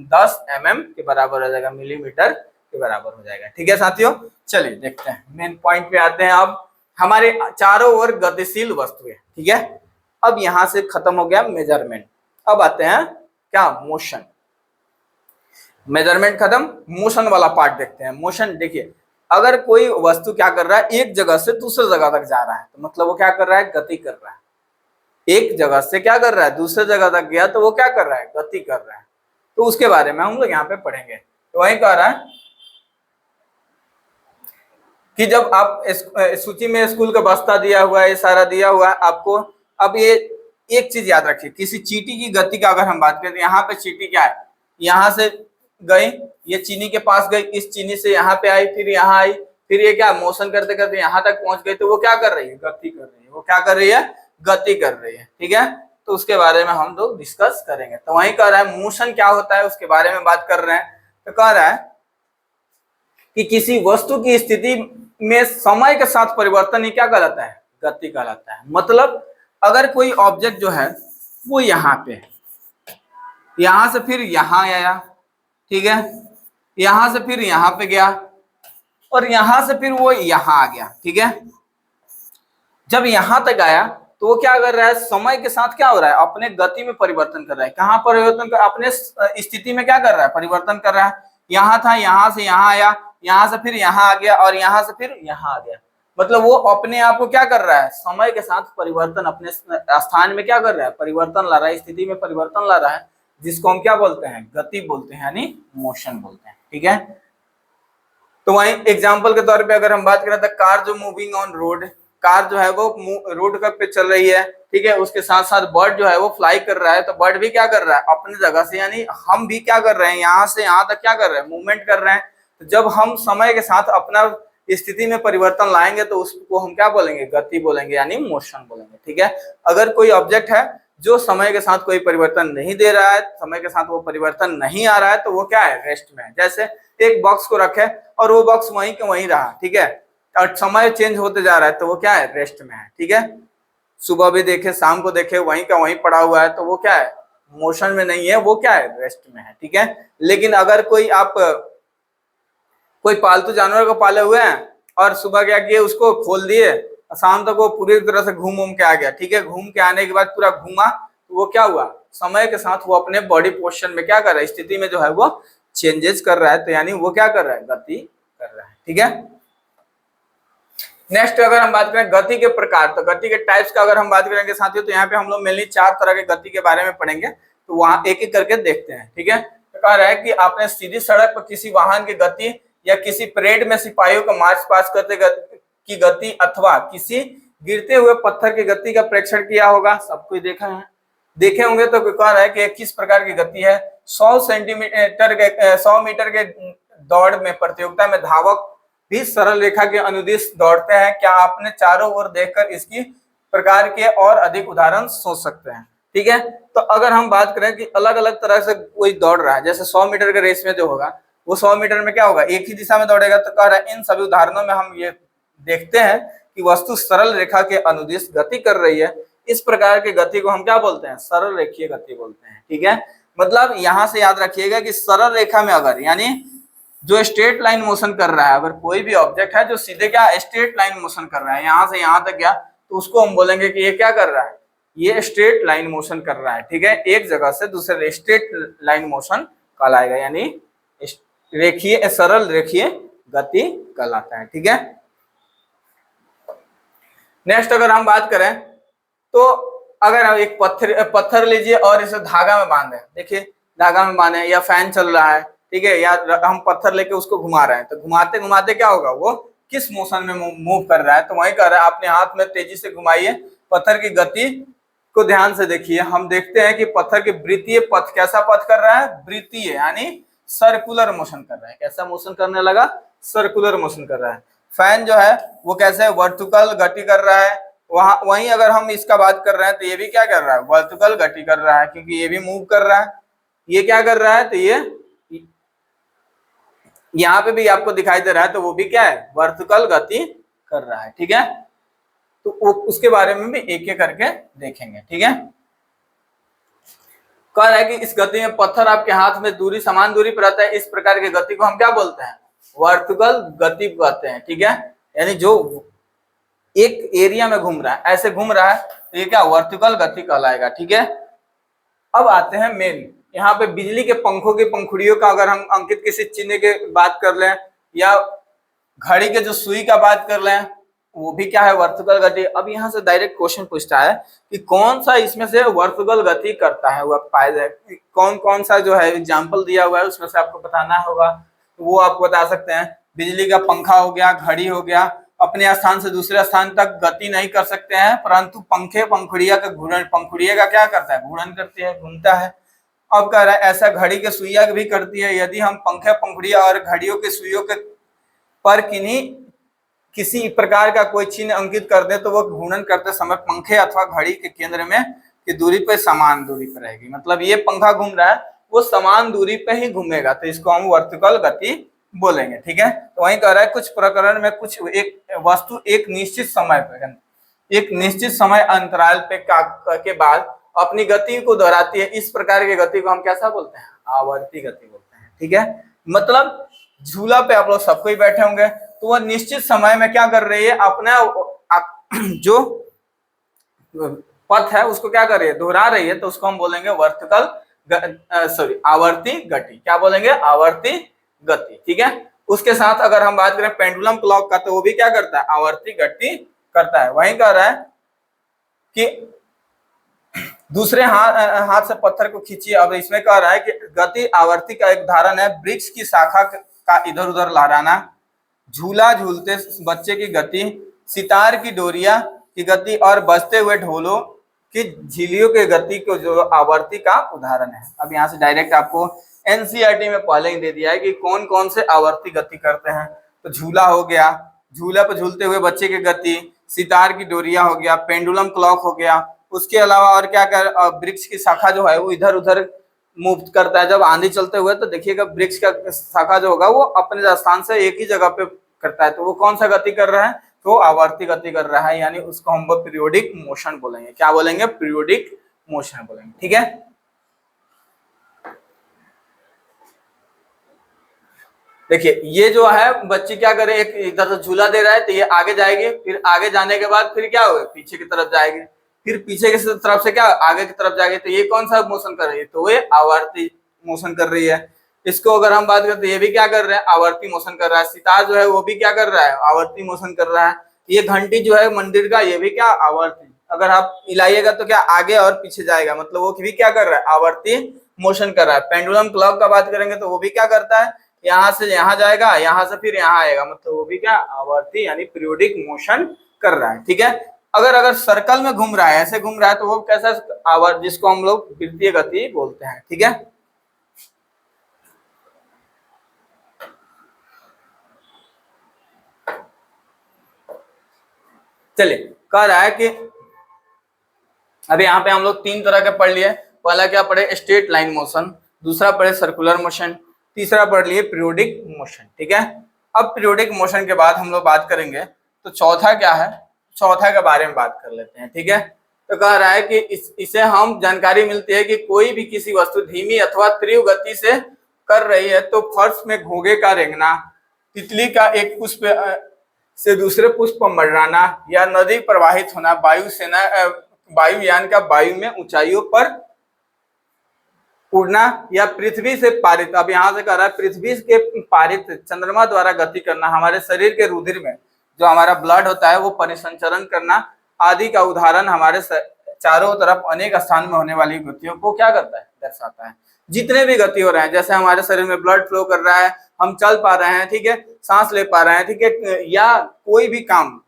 10 mm के बराबर हो जाएगा, मिलीमीटर के बराबर हो जाएगा, ठीक है साथियों। चलिए देखते हैं मेन पॉइंट पे आते हैं। अब हमारे चारों ओर गतिशील वस्तुएं, ठीक है। अब यहां से खत्म हो गया मेजरमेंट, अब आते हैं क्या, मोशन। मेजरमेंट खत्म, मोशन वाला पार्ट देखते हैं। मोशन देखिए, अगर कोई वस्तु क्या कर रहा है, एक जगह से दूसरे जगह तक जा रहा है, तो मतलब वो क्या कर रहा है, गति कर रहा है। एक जगह से क्या कर रहा है, दूसरे जगह तक गया, तो वो क्या कर रहा है, गति कर रहा है। तो उसके बारे में हम लोग यहाँ पे पढ़ेंगे। तो वही कह रहा है कि जब आप सूची में स्कूल का बस्ता दिया हुआ है, ये सारा दिया हुआ है आपको। अब ये एक चीज याद रखिए, किसी चींटी की गति का अगर हम बात करें, यहाँ पे चींटी क्या है, यहाँ से गई, ये चीनी के पास गई, इस चीनी से यहाँ पे आई, फिर यहाँ आई, फिर ये क्या मोशन करते करते यहाँ तक पहुंच गई, तो वो क्या कर रही है, गति कर रही है। वो क्या कर रही है, गति कर रही है। ठीक है, तो उसके बारे में हम लोग डिस्कस करेंगे। तो वही कह रहा है मोशन क्या होता है उसके बारे में बात कर रहे हैं। तो कह रहा है कि किसी वस्तु की स्थिति में समय के साथ परिवर्तन ही क्या कहलाता है, गति कहलाता है। मतलब अगर कोई ऑब्जेक्ट जो है वो यहाँ पे, यहां से फिर यहां आया, ठीक है, यहां से फिर यहां पे गया, और यहां से फिर वो यहां आ गया। ठीक है, जब यहां तक आया तो वो क्या कर रहा है, समय के साथ क्या हो रहा है, अपने गति में परिवर्तन कर रहा है। कहाँ परिवर्तन कर, अपने स्थिति में क्या कर रहा है, परिवर्तन कर रहा है। यहाँ था, यहाँ से यहाँ आया, यहाँ से फिर यहाँ आ गया, और यहाँ से फिर यहाँ आ गया। मतलब वो अपने आप को क्या कर रहा है, समय के साथ परिवर्तन, अपने स्थान में क्या कर रहा है, परिवर्तन ला रहा है, स्थिति में परिवर्तन ला रहा है, जिसको हम क्या बोलते हैं, गति बोलते हैं, यानी मोशन बोलते हैं। ठीक है, तो वही एग्जाम्पल के तौर पे अगर हम बात करें तो कार जो मूविंग ऑन रोड, कार जो है वो रोड का पे चल रही है। ठीक है, उसके साथ साथ बर्ड जो है वो फ्लाई कर रहा है, तो बर्ड भी क्या कर रहा है, अपनी जगह से, यानी हम भी क्या कर रहे हैं, यहाँ से यहाँ तक क्या कर रहे हैं, मूवमेंट कर रहे हैं। तो जब हम समय के साथ अपना स्थिति में परिवर्तन लाएंगे तो उसको हम क्या बोलेंगे, गति बोलेंगे, यानी मोशन बोलेंगे। ठीक है, अगर कोई ऑब्जेक्ट है जो समय के साथ कोई परिवर्तन नहीं दे रहा है, समय के साथ वो परिवर्तन नहीं आ रहा है, तो वो क्या है, रेस्ट में है। जैसे एक बॉक्स को रखे और वो बॉक्स वहीं के वहीं रहा, ठीक है, और समय चेंज होते जा रहा है, तो वो क्या है, रेस्ट में है। ठीक है, सुबह भी देखे शाम को देखे वहीं का वहीं पड़ा हुआ है, तो वो क्या है, मोशन में नहीं है, वो क्या है, रेस्ट में है। ठीक है, लेकिन अगर कोई आप कोई पालतू जानवर को पाले हुए हैं और सुबह क्या किए, उसको खोल दिए, शाम तक वो पूरी तरह से घूम के आ गया। ठीक है, घूम के आने के बाद पूरा घूमा, तो वो क्या हुआ, समय के साथ वो अपने बॉडी पोस्चर में क्या कर रहा है, स्थिति में जो है वो चेंजेस कर रहा है, तो यानी वो क्या कर रहा है, गति कर रहा है। ठीक है, नेक्स्ट अगर हम बात करें गति के प्रकार, तो गति के टाइप्स का अगर हम बात करेंगे साथियों, तो यहाँ पे हम लोग मेनली 4 तरह के गति के बारे में पढ़ेंगे, तो वहां एक एक करके देखते हैं। ठीक है, तो कह रहा है कि आपने सीधी सड़क पर किसी वाहन की गति या किसी परेड में सिपाहियों का मार्च पास करते की गति अथवा किसी गिरते हुए पत्थर की गति का प्रेक्षण किया होगा, सब कोई देखा है, देखे होंगे। तो कह रहा है कि किस प्रकार की गति है, 100 मीटर के दौड़ में प्रतियोगिता में धावक भी सरल रेखा के अनुदिश दौड़ते हैं। क्या आपने चारों ओर देखकर इसकी प्रकार के और अधिक उदाहरण सोच सकते हैं। ठीक है, तो अगर हम बात करें कि अलग अलग तरह से कोई दौड़ रहा है, जैसे 100 मीटर के रेस में जो होगा वो 100 मीटर में क्या होगा, एक ही दिशा में दौड़ेगा। तो कह रहा है इन सभी उदाहरणों में हम ये देखते हैं कि वस्तु सरल रेखा के अनुदिश गति कर रही है। इस प्रकार की गति को हम क्या बोलते हैं, सरल रेखीय गति बोलते हैं। ठीक है, मतलब यहां से याद रखिएगा कि सरल रेखा में अगर, यानी जो स्ट्रेट लाइन मोशन कर रहा है, अगर कोई भी ऑब्जेक्ट है जो सीधे क्या स्ट्रेट लाइन मोशन कर रहा है, यहां से यहां तक गया, तो उसको हम बोलेंगे कि ये क्या कर रहा है, ये स्ट्रेट लाइन मोशन कर रहा है। ठीक है, एक जगह से दूसरे स्ट्रेट लाइन मोशन कहलाएगा, यानी रेखीय, सरल रेखीय गति कहलाता है। ठीक है, नेक्स्ट अगर हम बात करें तो अगर हम एक पत्थर लीजिए और इसे धागा में बांधे, देखिए धागा में बांधे, या फैन चल रहा है, ठीक है, या हम पत्थर लेके उसको घुमा रहे हैं, तो घुमाते घुमाते क्या होगा, वो किस मोशन में मूव कर रहा है। तो वही कर रहा है, अपने हाथ में तेजी से घुमाइए, पत्थर की गति को ध्यान से देखिए। हम देखते हैं कि पत्थर के वृत्तीय पथ, कैसा पथ कर रहा है, वृत्तीय, यानी सर्कुलर मोशन कर रहा है। कैसा मोशन करने लगा, सर्कुलर मोशन कर रहा है। फैन जो है वो कैसे वर्टिकल गति कर रहा है। वहीं अगर हम इसका बात कर रहे हैं तो ये भी क्या कर रहा है, वर्टिकल गति कर रहा है, क्योंकि ये भी मूव कर रहा है। ये क्या कर रहा है, तो ये यहाँ पे भी आपको दिखाई दे रहा है, तो वो भी क्या है, वर्टिकल गति कर रहा है। ठीक है, तो उसके बारे में भी एक एक करके देखेंगे। ठीक है, कह रहा है कि इस गति में पत्थर आपके हाथ में दूरी समान दूरी पर रहता है, इस प्रकार की गति को हम क्या बोलते हैं, वर्टिकल गति कहते हैं। ठीक है, यानी जो एक एरिया में घूम रहा है, ऐसे घूम रहा है, तो ये क्या वर्टिकल गति कहलाएगा। ठीक है, अब आते हैं मेन, यहाँ पे बिजली के पंखों की पंखुड़ियों का अगर हम अंकित किसी चिन्ह के बात कर लें, या घड़ी के जो सुई का बात कर लें, वो भी क्या है, वर्टिकल गति। अब यहाँ से डायरेक्ट क्वेश्चन पूछता है कि कौन सा इसमें से वर्टिकल गति करता है, वह पाया कौन कौन सा जो है एग्जाम्पल दिया हुआ है उसमें से आपको बताना होगा, तो वो आप बता सकते हैं। बिजली का पंखा हो गया, घड़ी हो गया, अपने स्थान से दूसरे स्थान तक गति नहीं कर सकते हैं, परंतु पंखे पंखुड़िया का घूर्णन, पंखुड़िया का क्या करता है, घूर्णन करती है, घूमता है। अब कह रहा है ऐसा घड़ी के सुइया भी करती है। यदि हम पंखे पंखुड़िया और घड़ियों के सुइयों के पर किन्हीं किसी प्रकार का कोई चिन्ह अंकित कर दे तो वो घूर्णन करते समय पंखे अथवा घड़ी के केंद्र में की दूरी पे समान दूरी पर रहेगी। मतलब ये पंखा घूम रहा है वो समान दूरी पे ही घूमेगा, तो इसको हम वर्टिकल गति बोलेंगे। ठीक है, तो वही कह रहा है कुछ प्रकरण में कुछ एक वस्तु एक निश्चित समय पर, एक निश्चित समय अंतराल पे के बाद अपनी गति को दोहराती है, इस प्रकार की गति को हम कैसा बोलते हैं? आवर्ती गति बोलते हैं। ठीक है, मतलब झूला पे आप लोग सबको ही बैठे होंगे, तो वह निश्चित समय में क्या कर रही है? अपना जो पथ है उसको क्या कर रही है? दोहरा रही है, तो उसको हम बोलेंगे वर्टिकल आवर्ती गति। क्या बोलेंगे? आवर्ती गति। ठीक है, उसके साथ अगर हम बात करें पेंडुलम क्लॉक का, तो वो भी क्या करता है? आवर्ती गति करता है। वहीं कह रहा है कि दूसरे हाथ से पत्थर को खींचिए। अब इसमें कह रहा है कि गति आवर्ती का एक उदाहरण है वृक्ष की शाखा का इधर उधर लहराना, झूला झूलते बच्चे की गति, सितार की डोरिया की गति और बजते हुए ढोलों की झिल्लियों की गति को जो आवर्ती का उदाहरण है। अब यहाँ से डायरेक्ट आपको एनसीईआरटी में पहले ही दे दिया है कि कौन कौन से आवर्ती गति करते हैं। तो झूला हो गया, झूला पर झूलते हुए बच्चे की गति, सितार की डोरिया हो गया, पेंडुलम क्लॉक हो गया। उसके अलावा और क्या कर, वृक्ष की शाखा जो है वो इधर उधर मूव करता है। जब आंधी चलते हुए तो देखिएगा वृक्ष का शाखा जो होगा वो अपने स्थान से एक ही जगह पे करता है, तो वो कौन सा गति कर रहा है? तो आवर्ती गति कर रहा है, यानी उसको हम पीरियोडिक मोशन बोलेंगे। क्या बोलेंगे? पीरियोडिक मोशन बोलेंगे। ठीक है, देखिए ये जो है बच्ची क्या करे, एक इधर से झूला दे रहा है तो ये आगे जाएगी, फिर आगे जाने के बाद फिर क्या होगा? पीछे की तरफ जाएगी, फिर पीछे की तरफ से क्या आगे की तरफ जाएगी, तो ये कौन सा मोशन कर रही है? तो ये आवर्ती मोशन कर रही है। इसको अगर हम बात करते हैं, ये भी क्या कर रहा है? आवर्ती मोशन कर रहा है। सितार जो है वो भी क्या कर रहा है? आवर्ती मोशन कर रहा है। ये घंटी जो है मंदिर का, ये भी क्या? आवर्ती। अगर आप हिलाइएगा तो क्या आगे और पीछे जाएगा, मतलब वो भी क्या कर रहा है? आवर्ती मोशन कर रहा है। पेंडुलम क्लॉक का बात करेंगे तो वो भी क्या करता है? यहाँ से यहाँ जाएगा, यहाँ से फिर यहाँ आएगा, मतलब वो भी क्या? आवर्ती यानी पीरियोडिक मोशन कर रहा है। ठीक है, अगर सर्कल में घूम रहा है, ऐसे घूम रहा है, तो वो कैसा? आवर्त, जिसको हम लोग वृत्तीय गति बोलते हैं। ठीक है, चलिए कह रहा है कि अभी यहाँ पे हम लोग तीन तरह के पढ़ लिए। पहला क्या पढ़े? स्ट्रेट लाइन मोशन, दूसरा पढ़े सर्कुलर मोशन, तीसरा पढ़ लिए पीरियोडिक मोशन। ठीक है, अब पीरियोडिक मोशन के बाद हम लोग बात करेंगे तो चौथा क्या है? चौथा के बारे में बात कर लेते हैं। ठीक है, तो कह रहा है कि इसे हम जानकारी मिलती है कि कोई भी किसी वस्तु धीमी अथवा तीव्र गति से कर रही है तो फर्श में घोंघे का रेंगना, तितली का एक पुष्प से दूसरे पुष्प पर मंडराना, या नदी प्रवाहित होना, वायुयान का वायु में ऊंचाइयों पर उड़ना, या पृथ्वी से पारित, अब यहाँ से कह रहा है पृथ्वी के पारित चंद्रमा द्वारा गति करना, हमारे शरीर के रुधिर में जो हमारा ब्लड होता है वो परिसंचरण करना आदि का उदाहरण हमारे चारों तरफ अनेक स्थान में होने वाली गतियों को क्या करता है? दर्शाता है। जितने भी गति हो रहे हैं, जैसे हमारे शरीर में ब्लड फ्लो कर रहा है, हम चल पा रहे हैं, ठीक है, सांस ले पा रहे हैं, ठीक है, या कोई भी काम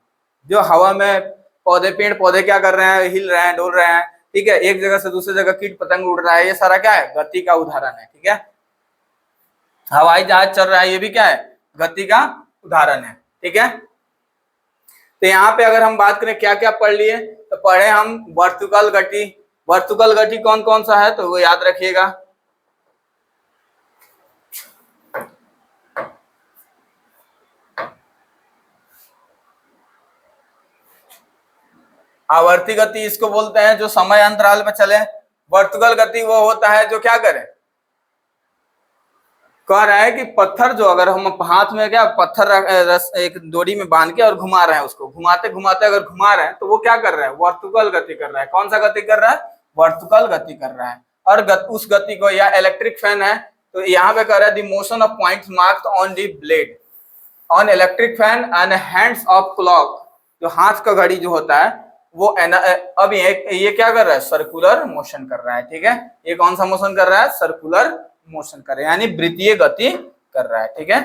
जो हवा में पेड़ पौधे क्या कर रहे हैं? हिल रहे हैं, डोल रहे हैं, ठीक है, एक जगह से दूसरी जगह कीट पतंग उड़ रहा है, ये सारा क्या है? गति का उदाहरण है। ठीक है, हवाई जहाज चल रहा है, ये भी क्या है? गति का उदाहरण है। ठीक है, तो यहाँ पे अगर हम बात करें क्या क्या पढ़ लिए, तो पढ़े हम वर्टिकल गति। वर्टिकल गति कौन कौन सा है तो वो याद रखिएगा। आवर्ती गति इसको बोलते हैं जो समय अंतराल में चले। वर्टिकल गति वो होता है जो क्या करे? कह रहा है कि पत्थर जो अगर हम हाथ में क्या पत्थर एक डोरी में बांध के और घुमा रहे हैं, उसको घुमाते घुमाते अगर घुमा रहे हैं तो वो क्या कर रहा है? वर्टिकल गति कर रहा है। कौन सा गति कर रहा है? वर्टिकल गति कर रहा है। और उस गति को, या इलेक्ट्रिक फैन है तो यहाँ पे कह रहा है the motion of points marked on the blade on electric fan and hands of clock, जो हाथ का घड़ी जो होता है वो अब ये क्या कर रहा है? सर्कुलर मोशन कर रहा है। ठीक है, ये कौन सा मोशन कर रहा है? सर्कुलर मोशन कर रहा है, यानी वृत्तीय गति कर रहा है। ठीक है,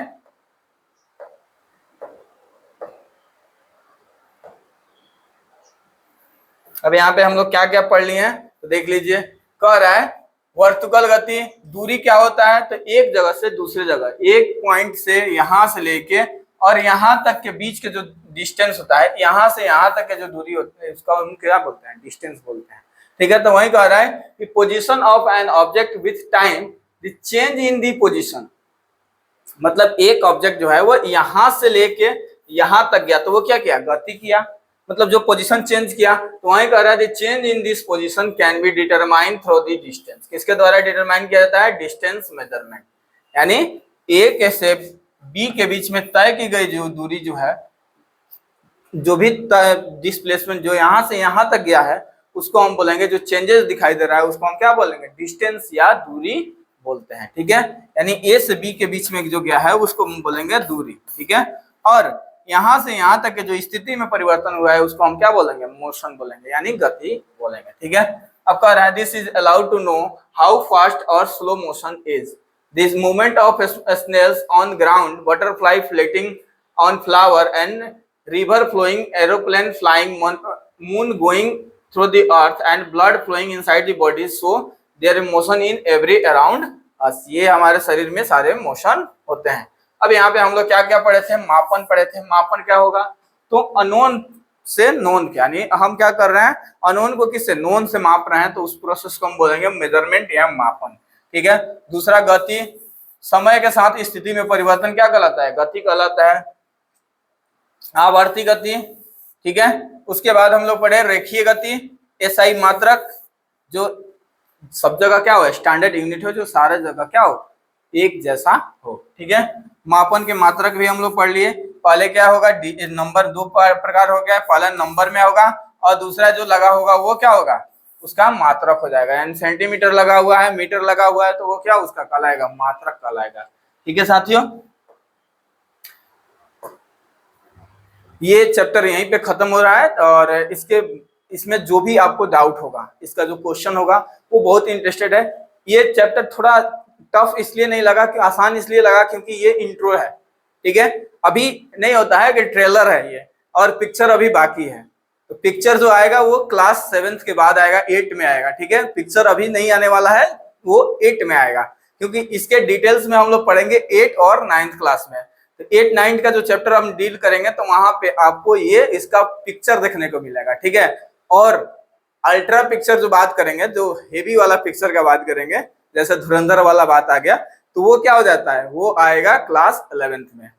अब यहाँ पे हम लोग क्या क्या पढ़ लिए हैं तो देख लीजिए। कह रहा है वर्टिकल गति, दूरी क्या होता है? तो एक जगह से दूसरी जगह, एक पॉइंट से यहां से लेके और यहाँ तक के बीच के जो डिस्टेंस होता है, यहाँ से यहाँ तक के जो दूरी होती है उसका हम क्या बोलते हैं, डिस्टेंस बोलते हैं। ठीक है, तो वही कह रहा है कि position of an object with time the change in the position, मतलब एक ऑब्जेक्ट जो है वो यहां से लेके यहां तक गया तो वो क्या किया, गति किया, मतलब जो पोजीशन चेंज किया। तो वही कह रहा है the change in this position can be determine through the distance, किसके द्वारा डिटरमाइन किया जाता है, डिस्टेंस मेजरमेंट, यानी ए के से बी के बीच में तय की गई जो दूरी जो है, जो भी डिस्प्लेसमेंट जो यहाँ से यहाँ तक गया है उसको हम बोलेंगे, जो चेंजेस दिखाई दे रहा है उसको हम क्या बोलेंगे, डिस्टेंस या दूरी बोलते हैं। ठीक है, यानी ए से बी के बीच में जो गया है उसको हम बोलेंगे दूरी। ठीक है, और यहाँ से यहाँ तक के जो स्थिति में परिवर्तन हुआ है उसको हम क्या बोलेंगे, मोशन बोलेंगे, यानी गति बोलेंगे। ठीक है, अब कह रहा है this is allowed to know how fast और slow motion is, this movement of snails on ground, butterfly flighting on flower and river flowing, aeroplane flying, moon going through the earth and blood flowing inside the body, so there is motion in every around us। ये हमारे शरीर में सारे motion होते हैं। अब यहाँ पे हम लोग क्या क्या पढ़े थे, मापन पढ़े थे। मापन क्या होगा, तो अनोन से नोन, यानी हम क्या कर रहे हैं, अनोन को किससे, नोन से माप रहे हैं, तो उस प्रोसेस को हम बोलेंगे मेजरमेंट या मापन। ठीक है, दूसरा गति, समय के साथ स्थिति में परिवर्तन क्या कहलाता है, गति कहलाता है। आवर्ती गति, ठीक है, उसके बाद हम लोग पढ़े रेखीय गति, एसआई मात्रक, जो सब जगह क्या हो, स्टैंडर्ड यूनिट हो, जो सारे जगह क्या हो, एक जैसा हो। ठीक है, मापन के मात्रक भी हम लोग पढ़ लिए। पहले क्या होगा, नंबर दो प्रकार हो गया, पहला नंबर में होगा और दूसरा जो लगा होगा वो क्या होगा, उसका मात्रक हो जाएगा, यानी सेंटीमीटर लगा हुआ है, मीटर लगा हुआ है, तो वो क्या उसका कहलाएगा, मात्रक कहलाएगा। ठीक है साथियों, ये चैप्टर यहीं पे खत्म हो रहा है और इसमें जो भी आपको डाउट होगा, इसका जो क्वेश्चन होगा वो बहुत इंटरेस्टेड है। ये चैप्टर थोड़ा टफ इसलिए नहीं लगा, कि आसान इसलिए लगा क्योंकि ये इंट्रो है। ठीक है, अभी नहीं होता है कि ट्रेलर है ये, और पिक्चर अभी बाकी है, तो पिक्चर जो आएगा वो क्लास 7th के बाद आएगा, 8 में आएगा। ठीक है, पिक्चर अभी नहीं आने वाला है, वो 8 में आएगा, क्योंकि इसके डिटेल्स में हम लोग पढ़ेंगे 8 और 9th क्लास में। तो 8 9 का जो चैप्टर हम डील करेंगे तो वहां पे आपको ये इसका पिक्चर देखने को मिलेगा। ठीक है, और अल्ट्रा पिक्चर जो बात करेंगे, जो हेवी वाला पिक्चर का बात करेंगे, जैसे धुरंधर वाला बात आ गया, तो वो क्या हो जाता है, वो आएगा क्लास 11th में।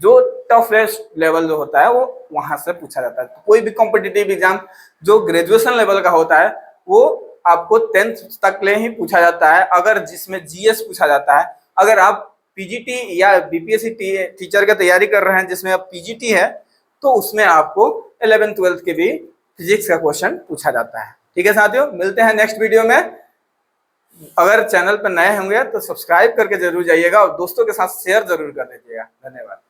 जो टफेस्ट लेवल जो होता है वो वहां से पूछा जाता है। तो कोई भी कॉम्पिटिटिव एग्जाम जो ग्रेजुएशन लेवल का होता है वो आपको 10th तक ले ही पूछा जाता है, अगर जिसमें जीएस पूछा जाता है। अगर आप पीजीटी या बीपीएससी टीचर की तैयारी कर रहे हैं जिसमें अब पीजीटी है, तो उसमें आपको 11th 12th के भी फिजिक्स का क्वेश्चन पूछा जाता है। ठीक है साथियों, मिलते हैं नेक्स्ट वीडियो में। अगर चैनल पर नए होंगे तो सब्सक्राइब करके जरूर जाइएगा और दोस्तों के साथ शेयर जरूर कर दीजिएगा। धन्यवाद।